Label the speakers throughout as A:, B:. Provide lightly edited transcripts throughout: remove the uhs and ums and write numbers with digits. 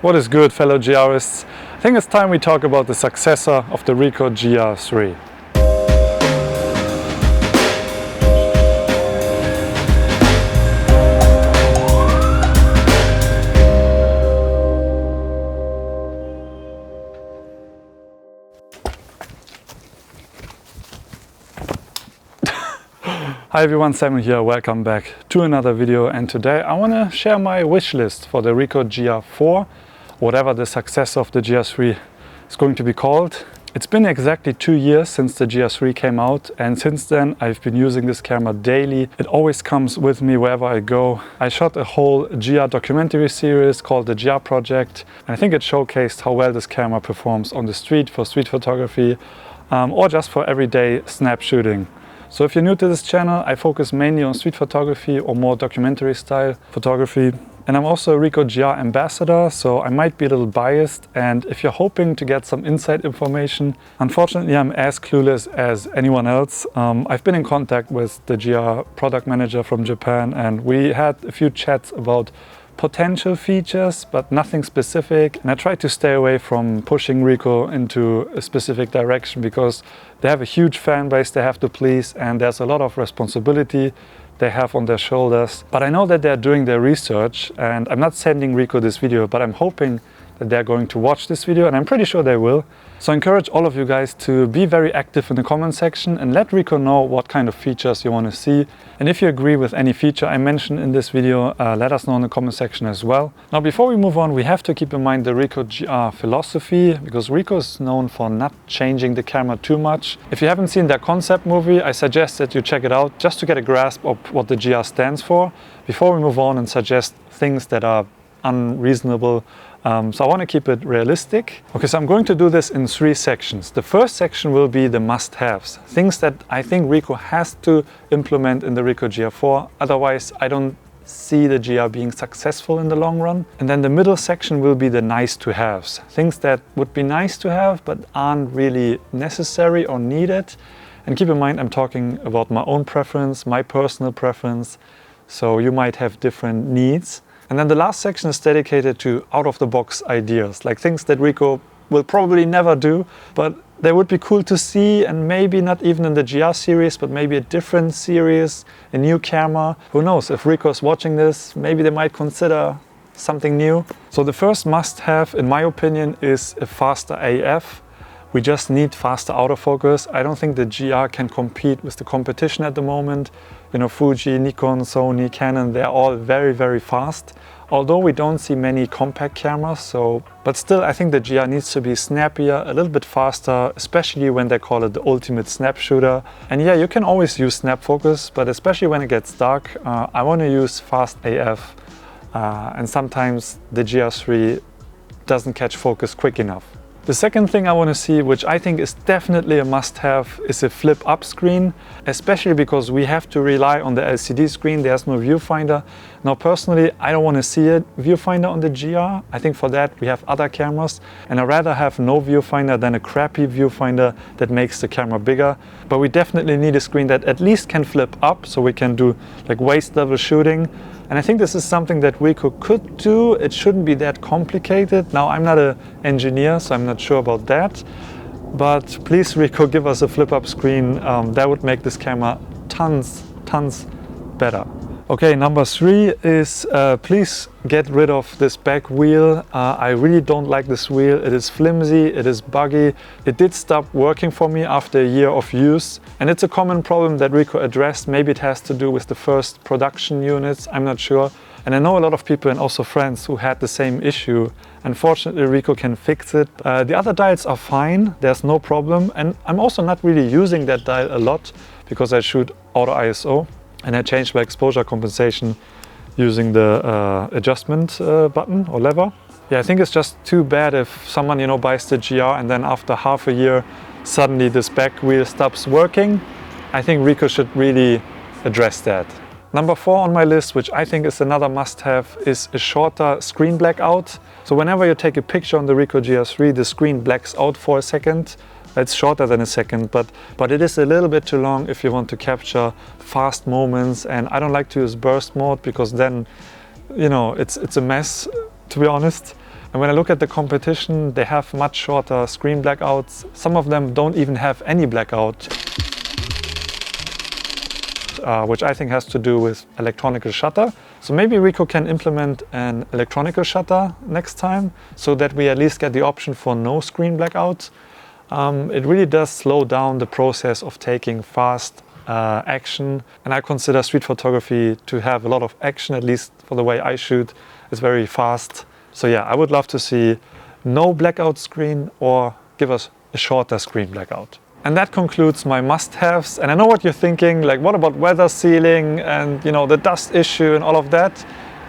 A: What is good, fellow GRists? I think it's time we talk about the successor of the RICOH GR III. Hi everyone, Samuel here, welcome back to another video, and today I want to share my wish list for the RICOH GR IV, whatever the successor of the GR III is going to be called. It's been exactly 2 years since the GR III came out, and since then I've been using this camera daily. It always comes with me wherever I go. I shot a whole GR documentary series called the GR Project, and I think it showcased how well this camera performs on the street for street photography or just for everyday snap shooting. So if you're new to this channel, I focus mainly on street photography or more documentary style photography. And I'm also a RICOH GR ambassador, so I might be a little biased. And if you're hoping to get some inside information, unfortunately I'm as clueless as anyone else. I've been in contact with the GR product manager from Japan, and we had a few chats about potential features, but nothing specific. And I try to stay away from pushing RICOH into a specific direction because they have a huge fan base they have to please, and there's a lot of responsibility they have on their shoulders. But I know that they're doing their research, and I'm not sending RICOH this video, but I'm hoping that they're going to watch this video, and I'm pretty sure they will. So I encourage all of you guys to be very active in the comment section and let RICOH know what kind of features you want to see. And if you agree with any feature I mentioned in this video, let us know in the comment section as well. Now, before we move on, we have to keep in mind the RICOH GR philosophy, because RICOH is known for not changing the camera too much. If you haven't seen their concept movie, I suggest that you check it out just to get a grasp of what the GR stands for before we move on and suggest things that are unreasonable. So I want to keep it realistic. Okay, so I'm going to do this in 3 sections. The first section will be the must-haves, things that I think RICOH has to implement in the RICOH GR IV. Otherwise, I don't see the GR being successful in the long run. And then the middle section will be the nice-to-haves, things that would be nice to have but aren't really necessary or needed. And keep in mind, I'm talking about my own preference, my personal preference. So you might have different needs. And then the last section is dedicated to out-of-the-box ideas, like things that RICOH will probably never do, but they would be cool to see, and maybe not even in the GR series, but maybe a different series, a new camera. Who knows, if RICOH is watching this, maybe they might consider something new. So the first must-have, in my opinion, is a faster AF. We just need faster autofocus. I don't think the GR can compete with the competition at the moment. You know, Fuji, Nikon, Sony, Canon, they're all very, very fast. Although we don't see many compact cameras, but still I think the GR needs to be snappier, a little bit faster, especially when they call it the ultimate snap shooter. And yeah, you can always use snap focus, but especially when it gets dark, I want to use fast AF. And sometimes the GR III doesn't catch focus quick enough. The second thing I want to see, which I think is definitely a must-have, is a flip-up screen, especially because we have to rely on the LCD screen. There's no viewfinder. Now, personally, I don't want to see a viewfinder on the GR. I think for that we have other cameras, and I'd rather have no viewfinder than a crappy viewfinder that makes the camera bigger. But we definitely need a screen that at least can flip up, so we can do like waist-level shooting. And I think this is something that RICOH could do. It shouldn't be that complicated. Now, I'm not an engineer, so I'm not sure about that. But please, RICOH, give us a flip-up screen. That would make this camera tons better. Okay, number 3 is please get rid of this back wheel. I really don't like this wheel. It is flimsy, it is buggy. It did stop working for me after a year of use. And it's a common problem that RICOH addressed. Maybe it has to do with the first production units, I'm not sure. And I know a lot of people and also friends who had the same issue. Unfortunately, RICOH can fix it. The other dials are fine, there's no problem. And I'm also not really using that dial a lot because I shoot auto ISO. And I changed my exposure compensation using the adjustment button or lever. Yeah, I think it's just too bad if someone, you know, buys the GR and then after half a year, suddenly this back wheel stops working. I think RICOH should really address that. Number 4 on my list, which I think is another must-have, is a shorter screen blackout. So whenever you take a picture on the RICOH GR III, the screen blacks out for a second. It's shorter than a second, but it is a little bit too long if you want to capture fast moments. And I don't like to use burst mode because then, you know, it's a mess, to be honest. And when I look at the competition, they have much shorter screen blackouts. Some of them don't even have any blackout, which I think has to do with electronic shutter. So maybe RICOH can implement an electronic shutter next time, so that we at least get the option for no screen blackout. It really does slow down the process of taking fast action, and I consider street photography to have a lot of action, at least for the way I shoot. It's very fast. So yeah, I would love to see no blackout screen, or give us a shorter screen blackout. And that concludes my must-haves. And I know what you're thinking, like, what about weather sealing and, you know, the dust issue and all of that?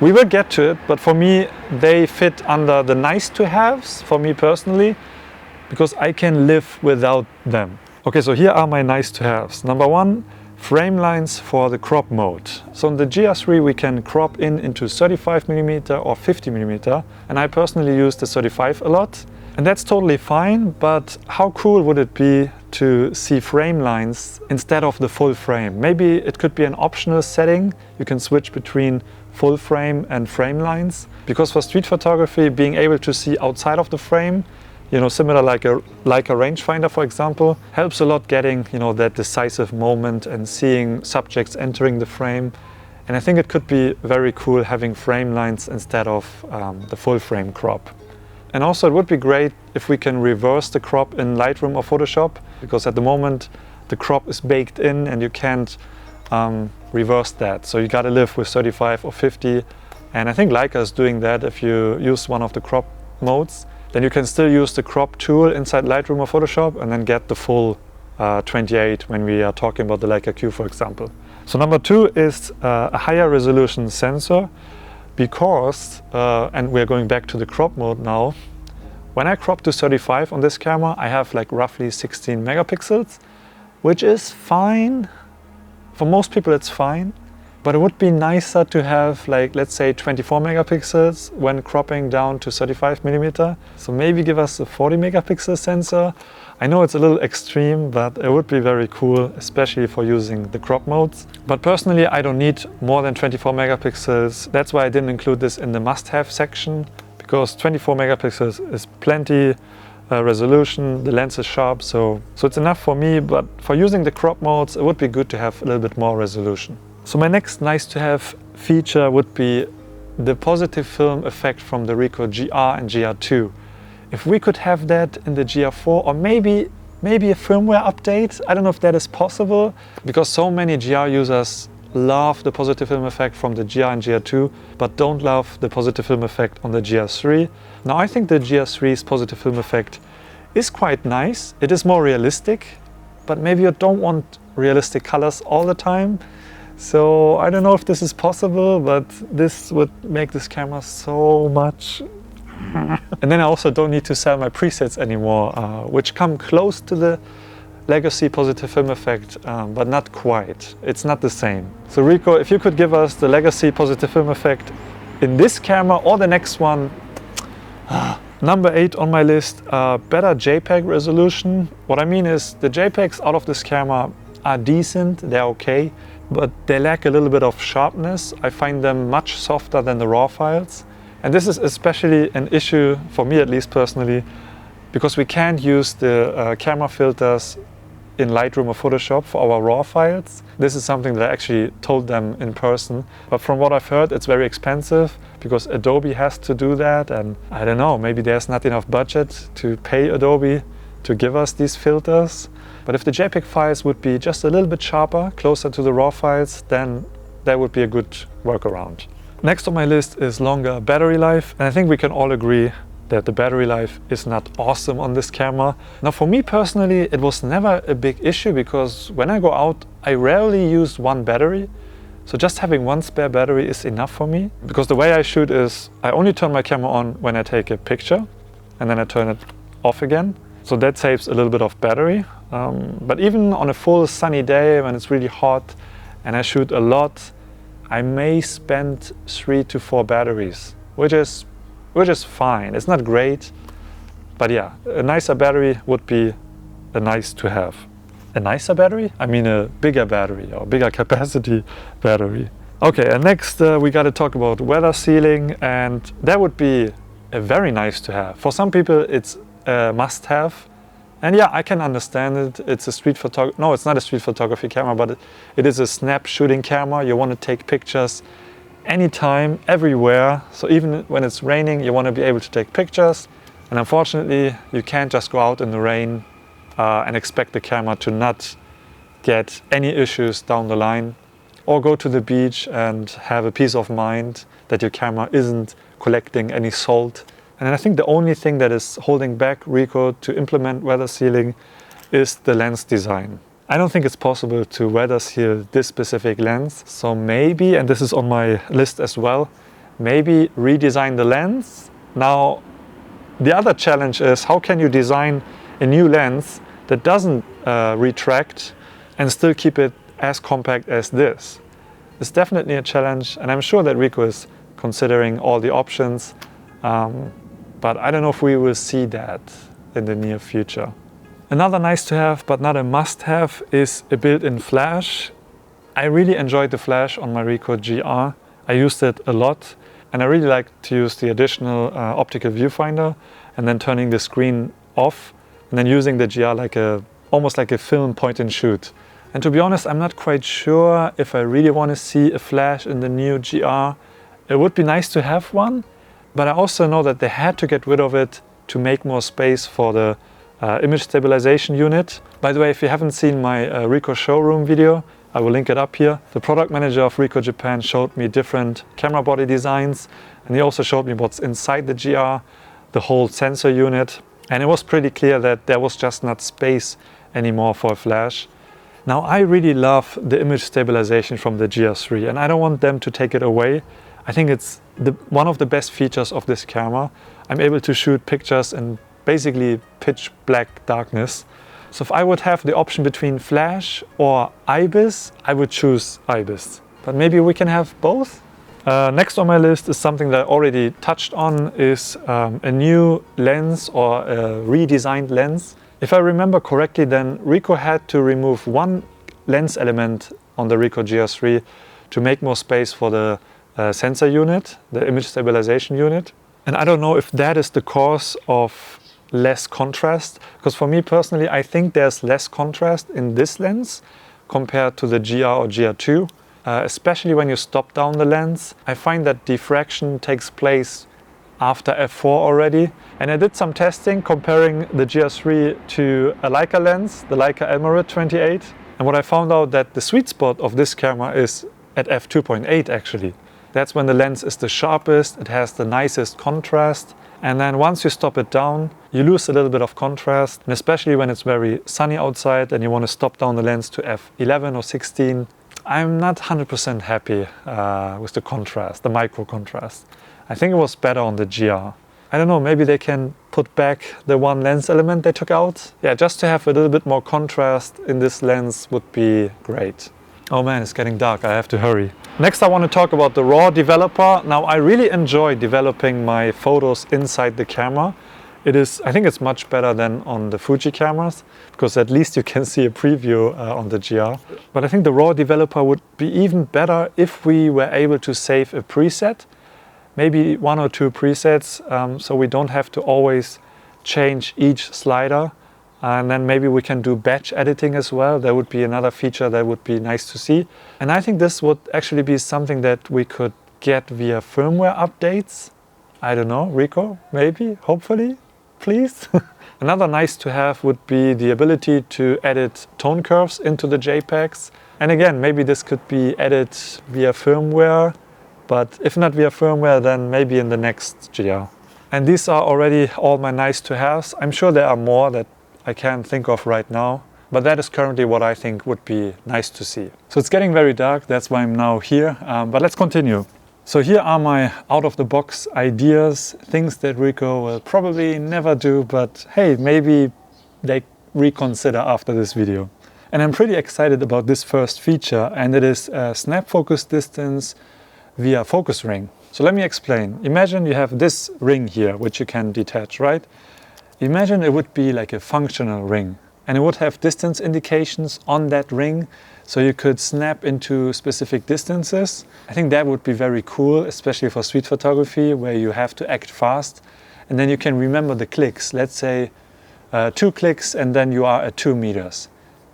A: We will get to it, but for me, they fit under the nice-to-haves, for me personally, because I can live without them. Okay, so here are my nice-to-haves. Number one, frame lines for the crop mode. So in the GR3 we can crop into 35mm or 50mm, and I personally use the 35 a lot. And that's totally fine, but how cool would it be to see frame lines instead of the full frame? Maybe it could be an optional setting. You can switch between full frame and frame lines. Because for street photography, being able to see outside of the frame, you know, similar like a rangefinder, for example, helps a lot getting, you know, that decisive moment and seeing subjects entering the frame. And I think it could be very cool having frame lines instead of the full frame crop. And also it would be great if we can reverse the crop in Lightroom or Photoshop, because at the moment the crop is baked in and you can't reverse that. So you gotta live with 35 or 50. And I think Leica is doing that. If you use one of the crop modes, then you can still use the crop tool inside Lightroom or Photoshop and then get the full 28 when we are talking about the Leica Q, for example. So number two is a higher resolution sensor. Because, and we're going back to the crop mode now, when I crop to 35 on this camera, I have like roughly 16 megapixels, which is fine. For most people it's fine, but it would be nicer to have, like, let's say 24 megapixels when cropping down to 35mm. So maybe give us a 40 megapixel sensor. I know it's a little extreme, but it would be very cool, especially for using the crop modes. But personally, I don't need more than 24 megapixels. That's why I didn't include this in the must-have section, because 24 megapixels is plenty resolution, the lens is sharp, so it's enough for me. But for using the crop modes, it would be good to have a little bit more resolution. So my next nice-to-have feature would be the positive film effect from the RICOH GR and GR2. If we could have that in the GR4, or maybe a firmware update. I don't know if that is possible, because so many GR users love the positive film effect from the GR and GR2, but don't love the positive film effect on the GR3. Now I think the GR3's positive film effect is quite nice. It is more realistic, but maybe you don't want realistic colors all the time. So I don't know if this is possible, but this would make this camera so much. And then I also don't need to sell my presets anymore, which come close to the legacy positive film effect, but not quite. It's not the same. So RICOH, if you could give us the legacy positive film effect in this camera or the next one. Number 8 on my list, better JPEG resolution. What I mean is the JPEGs out of this camera are decent, they're okay, but they lack a little bit of sharpness. I find them much softer than the RAW files. And this is especially an issue for me, at least personally, because we can't use the camera filters in Lightroom or Photoshop for our RAW files. This is something that I actually told them in person. But from what I've heard, it's very expensive because Adobe has to do that. And I don't know, maybe there's not enough budget to pay Adobe to give us these filters. But if the JPEG files would be just a little bit sharper, closer to the RAW files, then that would be a good workaround. Next on my list is longer battery life, and I think we can all agree that the battery life is not awesome on this camera. Now for me personally, it was never a big issue, because when I go out, I rarely use one battery. So just having one spare battery is enough for me, because the way I shoot is I only turn my camera on when I take a picture, and then I turn it off again. So that saves a little bit of battery. But even on a full sunny day when it's really hot and I shoot a lot, I may spend 3 to 4 batteries, which is fine. It's not great, but yeah, a nicer battery would be a nice to have. A nicer battery? I mean a bigger battery, or bigger capacity battery. Okay, and next we got to talk about weather sealing, and that would be a very nice to have. For some people it's a must have. And yeah, I can understand it. It's a no, it's not a street photography camera, but it is a snap shooting camera. You want to take pictures anytime, everywhere. So even when it's raining, you want to be able to take pictures. And unfortunately, you can't just go out in the rain and expect the camera to not get any issues down the line, or go to the beach and have a peace of mind that your camera isn't collecting any salt. And I think the only thing that is holding back RICOH to implement weather sealing is the lens design. I don't think it's possible to weather seal this specific lens. So maybe, and this is on my list as well, maybe redesign the lens. Now, the other challenge is, how can you design a new lens that doesn't retract and still keep it as compact as this? It's definitely a challenge, and I'm sure that RICOH is considering all the options. But I don't know if we will see that in the near future. Another nice to have, but not a must have, is a built-in flash. I really enjoyed the flash on my RICOH GR. I used it a lot, and I really like to use the additional optical viewfinder and then turning the screen off and then using the GR like almost like a film point and shoot. And to be honest, I'm not quite sure if I really want to see a flash in the new GR. It would be nice to have one, but I also know that they had to get rid of it to make more space for the image stabilization unit. By the way, if you haven't seen my RICOH showroom video, I will link it up here. The product manager of RICOH Japan showed me different camera body designs, and he also showed me what's inside the GR, the whole sensor unit, and it was pretty clear that there was just not space anymore for a flash. Now, I really love the image stabilization from the GR3, and I don't want them to take it away. I think it's one of the best features of this camera. I'm able to shoot pictures in basically pitch black darkness. So if I would have the option between flash or IBIS, I would choose IBIS. But maybe we can have both? Next on my list is something that I already touched on, is a new lens or a redesigned lens. If I remember correctly, then RICOH had to remove one lens element on the RICOH GR3 to make more space for the sensor unit, the image stabilization unit. And I don't know if that is the cause of less contrast, because for me personally, I think there's less contrast in this lens compared to the GR or GR2, especially when you stop down the lens. I find that diffraction takes place after f4 already. And I did some testing comparing the GR3 to a Leica lens, the Leica Emerald 28. And what I found out that the sweet spot of this camera is at f2.8 actually. That's when the lens is the sharpest, it has the nicest contrast. And then once you stop it down, you lose a little bit of contrast. And especially when it's very sunny outside and you want to stop down the lens to f11 or 16, I'm not 100% happy with the contrast, the micro contrast. I think it was better on the GR. I don't know, maybe they can put back the one lens element they took out. Yeah, just to have a little bit more contrast in this lens would be great. Oh man, it's getting dark, I have to hurry. Next I want to talk about the RAW developer. Now, I really enjoy developing my photos inside the camera. I think it's much better than on the Fuji cameras, because at least you can see a preview on the GR. But I think the RAW developer would be even better if we were able to save a preset, maybe one or two presets, so we don't have to always change each slider. And then maybe we can do batch editing as well. That would be another feature that would be nice to see. And I think this would actually be something that we could get via firmware updates. I don't know, RICOH, maybe, hopefully, please. Another nice to have would be the ability to edit tone curves into the JPEGs. And again, maybe this could be added via firmware, but if not via firmware, then maybe in the next GR. And these are already all my nice to haves. I'm sure there are more that I can't think of right now, but that is currently what I think would be nice to see. So it's getting very dark, that's why I'm now here, but let's continue. So here are my out-of-the-box ideas, things that RICOH will probably never do, but hey, maybe they reconsider after this video. And I'm pretty excited about this first feature, and it is snap focus distance via focus ring. So let me explain. Imagine you have this ring here, which you can detach, right? Imagine it would be like a functional ring. and it would have distance indications on that ring, so you could snap into specific distances. I think that would be very cool, especially for street photography where you have to act fast, and then you can remember the clicks. Let's say 2 clicks and then you are at 2 meters,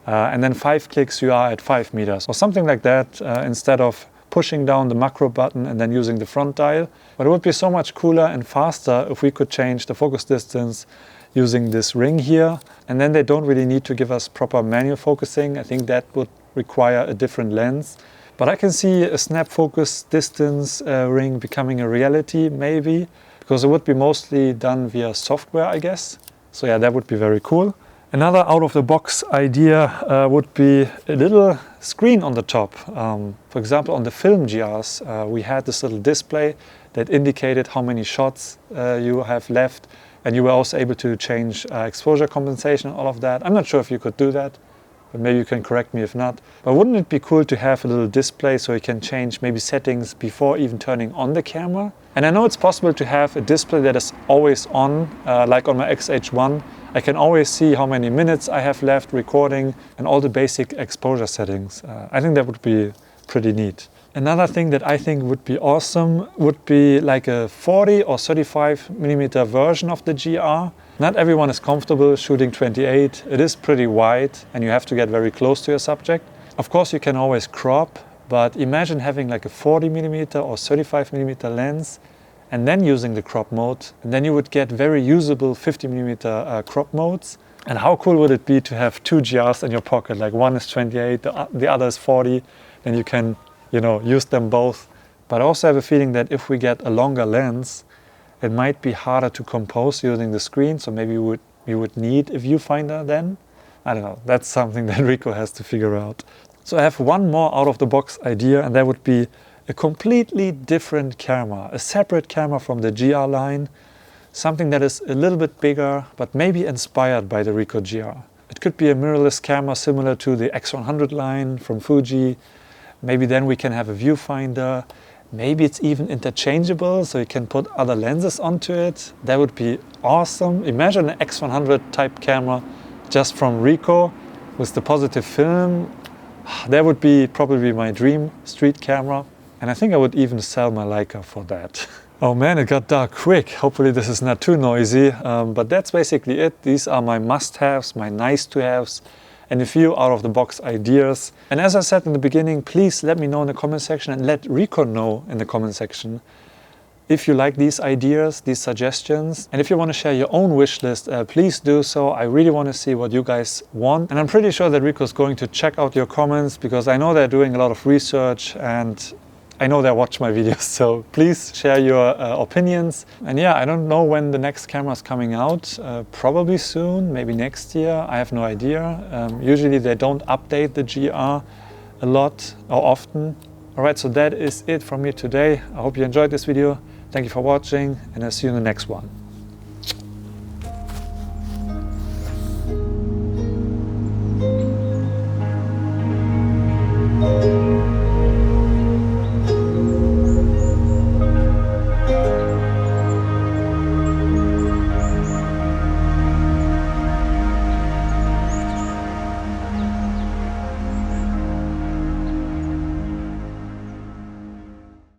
A: and then 5 clicks you are at 5 meters, or something like that, instead of pushing down the macro button and then using the front dial. But it would be so much cooler and faster if we could change the focus distance using this ring here, and then they don't really need to give us proper manual focusing. I think that would require a different lens. But I can see a snap focus distance ring becoming a reality, maybe, because it would be mostly done via software, I guess. So yeah, that would be very cool. Another out-of-the-box idea would be a little screen on the top. For example, on the film GRs, we had this little display that indicated how many shots you have left, and you were also able to change exposure compensation and all of that. I'm not sure if you could do that, but maybe you can correct me if not. But wouldn't it be cool to have a little display so you can change maybe settings before even turning on the camera? And I know it's possible to have a display that is always on, like on my XH1. I can always see how many minutes I have left recording and all the basic exposure settings. I think that would be pretty neat. Another thing that I think would be awesome would be like a 40 or 35mm version of the GR. Not everyone is comfortable shooting 28. It is pretty wide and you have to get very close to your subject. Of course you can always crop, but imagine having like a 40mm or 35mm lens and then using the crop mode, and then you would get very usable 50mm crop modes. And how cool would it be to have 2 GRs in your pocket, like one is 28, the other is 40, then you can, you know, use them both. But I also have a feeling that if we get a longer lens, it might be harder to compose using the screen, so maybe we would need a viewfinder then. I don't know, that's something that RICOH has to figure out. So I have one more out-of-the-box idea, and that would be a completely different camera, a separate camera from the GR line, something that is a little bit bigger, but maybe inspired by the RICOH GR. It could be a mirrorless camera similar to the X100 line from Fuji. Maybe then we can have a viewfinder. Maybe it's even interchangeable, so you can put other lenses onto it. That would be awesome. Imagine an X100 type camera just from RICOH with the positive film. That would be probably my dream street camera. And I think I would even sell my Leica for that. Oh man, it got dark quick. Hopefully this is not too noisy. But that's basically it. These are my must-haves, my nice-to-haves, and a few out-of-the-box ideas. And as I said in the beginning, please let me know in the comment section and let RICOH know in the comment section if you like these ideas, these suggestions. And if you want to share your own wish list, please do so. I really want to see what you guys want. And I'm pretty sure that RICOH is going to check out your comments, because I know they're doing a lot of research and I know they watch my videos, so please share your opinions. And yeah, I don't know when the next camera is coming out. Probably soon, maybe next year. I have no idea. Usually they don't update the GR a lot or often. Alright, so that is it from me today. I hope you enjoyed this video. Thank you for watching, and I'll see you in the next one.